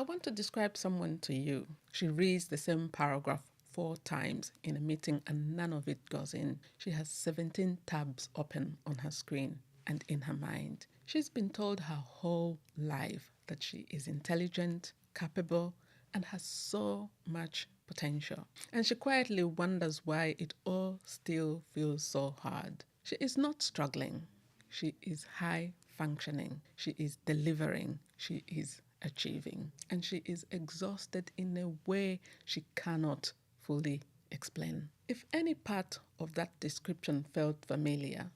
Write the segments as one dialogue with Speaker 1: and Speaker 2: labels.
Speaker 1: want to describe someone to you. She reads the same paragraph 4 times in a meeting and none of it goes in. She has 17 tabs open on her screen and in her mind. She's been told her whole life that she is intelligent, capable, and has so much potential. And she quietly wonders why it all still feels so hard. She is not struggling. She is high functioning. She is delivering. She is achieving. And she is exhausted in a way she cannot fully explain. If any part of that description felt familiar,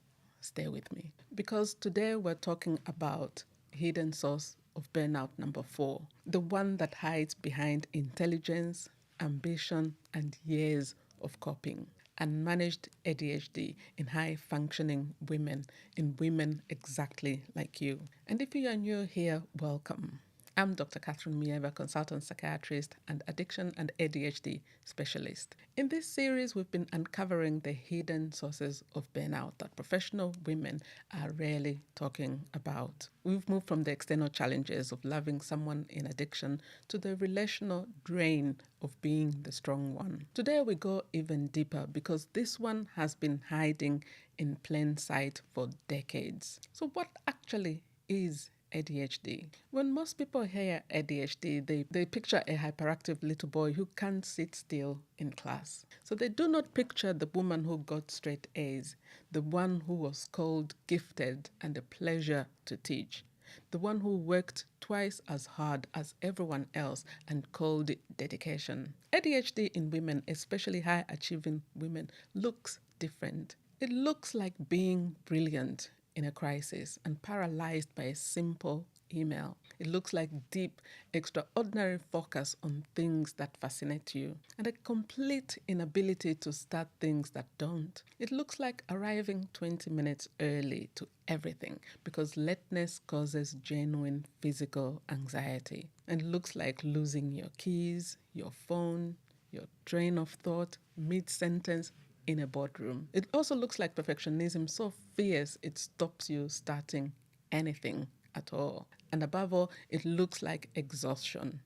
Speaker 1: stay with me. Because today we're talking about Hidden Source of Burnout number 4, the one that hides behind intelligence, ambition, and years of coping. Unmanaged ADHD in high-functioning women, in women exactly like you. And if you are new here, welcome. I'm Dr. Muyeba, consultant psychiatrist and addiction and ADHD specialist. In this series, we've been uncovering the hidden sources of burnout that professional women are rarely talking about. We've moved from the external challenges of loving someone in addiction to the relational drain of being the strong one. Today, we go even deeper because this one has been hiding in plain sight for decades. So what actually is ADHD? When most people hear ADHD, they picture a hyperactive little boy who can't sit still in class. So they do not picture the woman who got straight A's, the one who was called gifted and a pleasure to teach, the one who worked twice as hard as everyone else and called it dedication. ADHD in women, especially high-achieving women, looks different. It looks like being brilliant in a crisis and paralyzed by a simple email. It looks like deep, extraordinary focus on things that fascinate you and a complete inability to start things that don't. It looks like arriving 20 minutes early to everything because lateness causes genuine physical anxiety. And it looks like losing your keys, your phone, your train of thought, mid-sentence, in a boardroom. It also looks like perfectionism so fierce it stops you starting anything at all. And above all, it looks like exhaustion.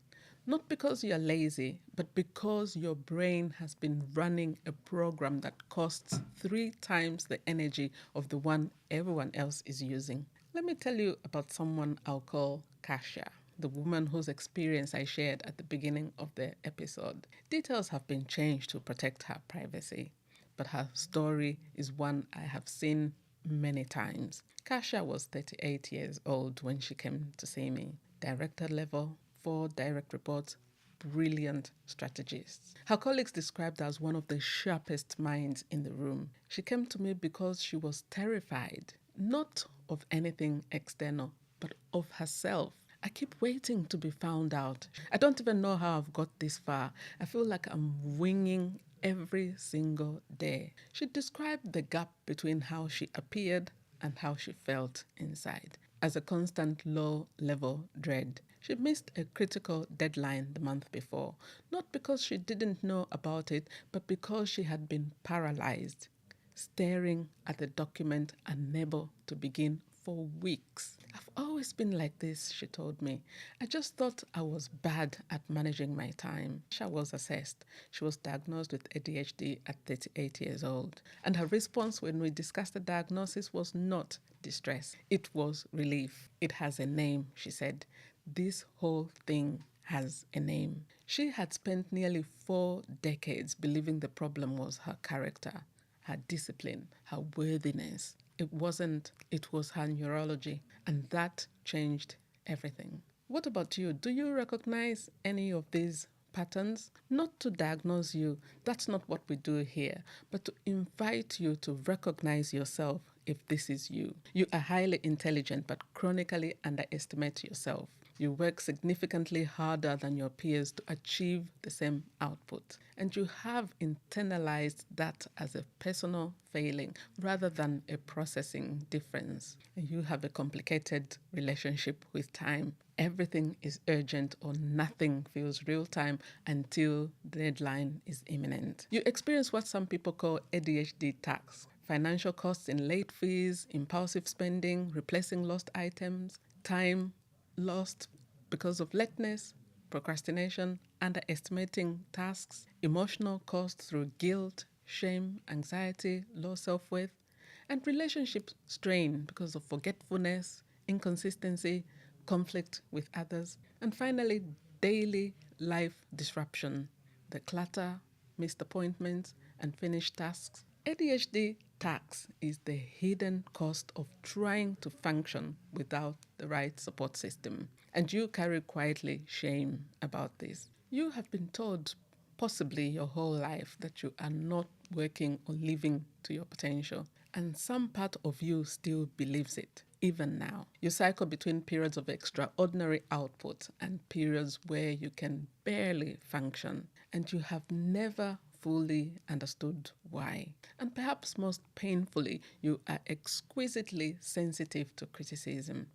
Speaker 1: Not because you're lazy, but because your brain has been running a program that costs 3 times the energy of the one everyone else is using. Let me tell you about someone I'll call Kasia, the woman whose experience I shared at the beginning of the episode. Details have been changed to protect her privacy, but her story is one I have seen many times. Kasia was 38 years old when she came to see me. Director level, 4 direct reports, brilliant strategist. Her colleagues described her as one of the sharpest minds in the room. She came to me because she was terrified, not of anything external, but of herself. I keep waiting to be found out. I don't even know how I've got this far. I feel like I'm winging every single day. She described the gap between how she appeared and how she felt inside as a constant low-level dread. She missed a critical deadline the month before, not because she didn't know about it, but because she had been paralyzed, staring at the document, unable to begin for weeks. I've always been like this, she told me. I just thought I was bad at managing my time. She was assessed. She was diagnosed with ADHD at 38 years old. And her response when we discussed the diagnosis was not distress. It was relief. It has a name, she said. This whole thing has a name. She had spent nearly 4 decades believing the problem was her character, her discipline, her worthiness. It wasn't, it was her neurology, and that changed everything. What about you? Do you recognize any of these patterns? Not to diagnose you, that's not what we do here, but to invite you to recognize yourself if this is you. You are highly intelligent but chronically underestimate yourself. You work significantly harder than your peers to achieve the same output. And you have internalized that as a personal failing rather than a processing difference. And you have a complicated relationship with time. Everything is urgent or nothing feels real time until the deadline is imminent. You experience what some people call ADHD tax. Financial costs in late fees, impulsive spending, replacing lost items, time lost because of lateness, procrastination, underestimating tasks, emotional cost through guilt, shame, anxiety, low self-worth, and relationship strain because of forgetfulness, inconsistency, conflict with others, and finally, daily life disruption, the clutter, missed appointments, and finished tasks. ADHD tax is the hidden cost of trying to function without the right support system. And you carry quietly shame about this. You have been told, possibly your whole life, that you are not working or living to your potential. And some part of you still believes it, even now. You cycle between periods of extraordinary output and periods where you can barely function, and you have never fully understood why. And perhaps most painfully, you are exquisitely sensitive to criticism.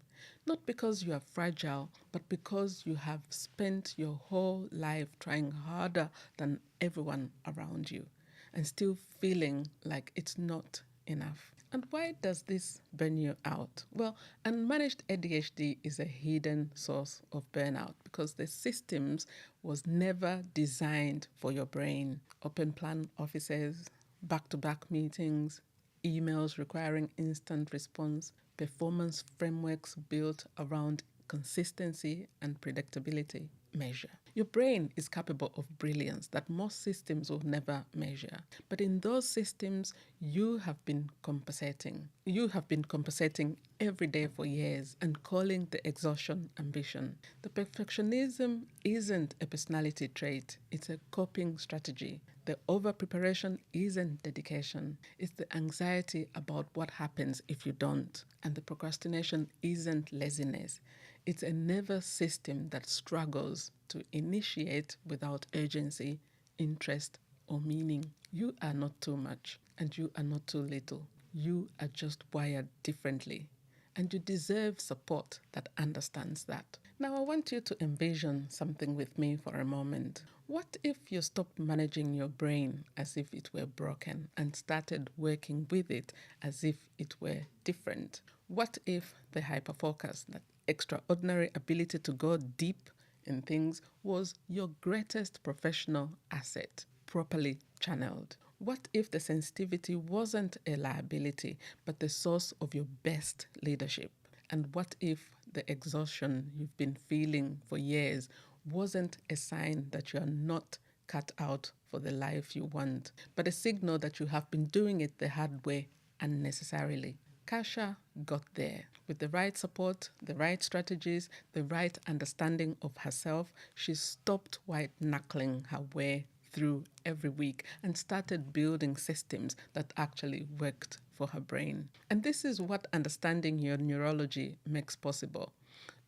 Speaker 1: Not because you are fragile, but because you have spent your whole life trying harder than everyone around you and still feeling like it's not enough. And why does this burn you out? Well, unmanaged ADHD is a hidden source of burnout because the systems was never designed for your brain. Open plan offices, back-to-back meetings, emails requiring instant response, performance frameworks built around consistency and predictability measure. Your brain is capable of brilliance that most systems will never measure. But in those systems, you have been compensating. You have been compensating every day for years and calling the exhaustion ambition. The perfectionism isn't a personality trait, it's a coping strategy. The over-preparation isn't dedication. It's the anxiety about what happens if you don't. And the procrastination isn't laziness. It's a nervous system that struggles to initiate without urgency, interest, or meaning. You are not too much, and you are not too little. You are just wired differently. And you deserve support that understands that. Now, I want you to envision something with me for a moment. What if you stopped managing your brain as if it were broken and started working with it as if it were different? What if the hyperfocus, that extraordinary ability to go deep in things, was your greatest professional asset, properly channeled? What if the sensitivity wasn't a liability, but the source of your best leadership? And what if the exhaustion you've been feeling for years wasn't a sign that you are not cut out for the life you want, but a signal that you have been doing it the hard way unnecessarily? Kasha got there. With the right support, the right strategies, the right understanding of herself, she stopped white-knuckling her way through every week and started building systems that actually worked for her brain. And this is what understanding your neurology makes possible.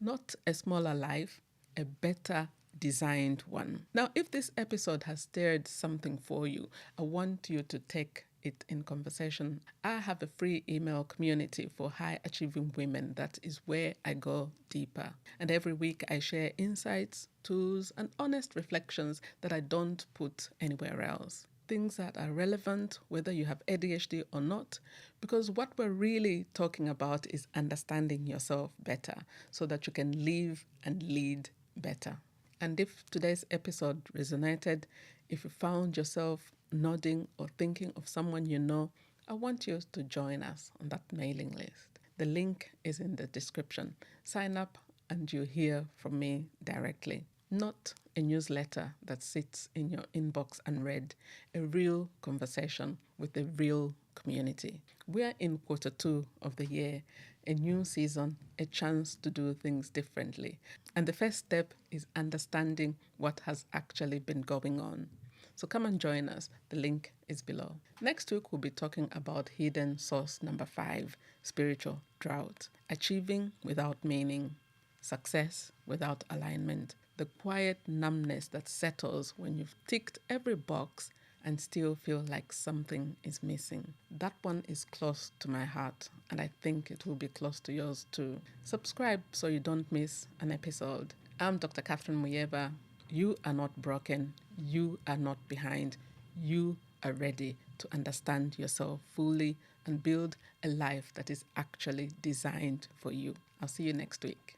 Speaker 1: Not a smaller life, a better designed one. Now, if this episode has stirred something for you, I want you to take it in conversation. I have a free email community for high achieving women that is where I go deeper. And every week I share insights, tools, and honest reflections that I don't put anywhere else. Things that are relevant whether you have ADHD or not, because what we're really talking about is understanding yourself better so that you can live and lead better. And if today's episode resonated, if you found yourself nodding or thinking of someone you know, I want you to join us on that mailing list. The link is in the description. Sign up and you hear from me directly. Not a newsletter that sits in your inbox unread, a real conversation with a real community. We're in Q2 of the year, a new season, a chance to do things differently. And the first step is understanding what has actually been going on. So come and join us. The link is below. Next week, we'll be talking about hidden source number 5, spiritual drought, achieving without meaning, success without alignment, the quiet numbness that settles when you've ticked every box and still feel like something is missing. That one is close to my heart, and I think it will be close to yours too. Subscribe so you don't miss an episode. I'm Dr. Catherine Muyeba. You are not broken. You are not behind. You are ready to understand yourself fully and build a life that is actually designed for you. I'll see you next week.